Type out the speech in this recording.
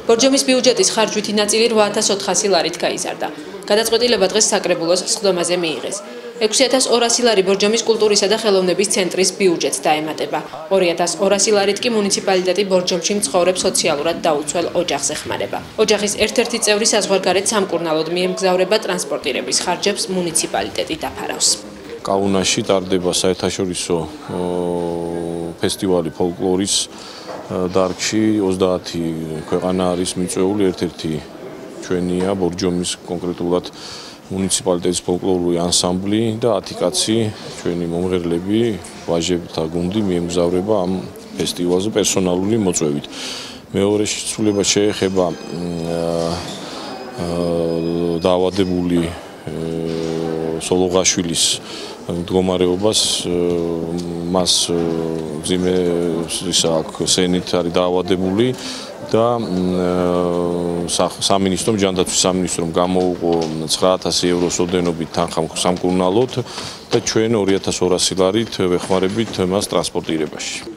ბორჯომის ბიუჯეტის ხარჯვითი ნაწილი 8400 ლარით გაიზარდა. გადაწყვეტილება დღეს საკრებულოს სხდომაზე მიიღეს. 6200 ლარი ბორჯომის კულტურისა და ხელოვნების ცენტრის ბიუჯეტს დაემატება. 2200 ლარით კი მუნიციპალიტეტი ბორჯომში მცხოვრებ სოციალურად დაუცველ ოჯახს ეხმარება. ოჯახის ერთ-ერთი წევრი საზღვარგარეთ სამკურნალოდ მიემგზავრება ტრანსპორტირების ხარჯებს მუნიციპალიტეტი დაფარავს. კაუნაში ტარდება საერთაშორისო ფესტივალი ფოლკლორის დარგში 30 ქვეყანა არის მიწვეული, ერთ-ერთი ჩვენია ბორჯომის კონკრეტულად მუნიციპალიტეტის ფოლკლორული ანსამბლი და 10 კაცი ჩვენი მომღერლები, ვაჟებთა გუნდი მიემგზავრება ამ ფესტივალზე პერსონალური მოწვევით. მეორე შესრულება შეეხება დაავადებული სოლოღაშვილის მდგომარეობას, მას მძიმე სენით არის დაავადებული და სამინისტრომ ჯანდაცვის სამინისტრომ გამოუყო 9000 ევროს ოდენობით თანხა სამკურნალოდ და ჩვენ 2200 ლარით ვეხმარებით მას ტრანსპორტირებაში.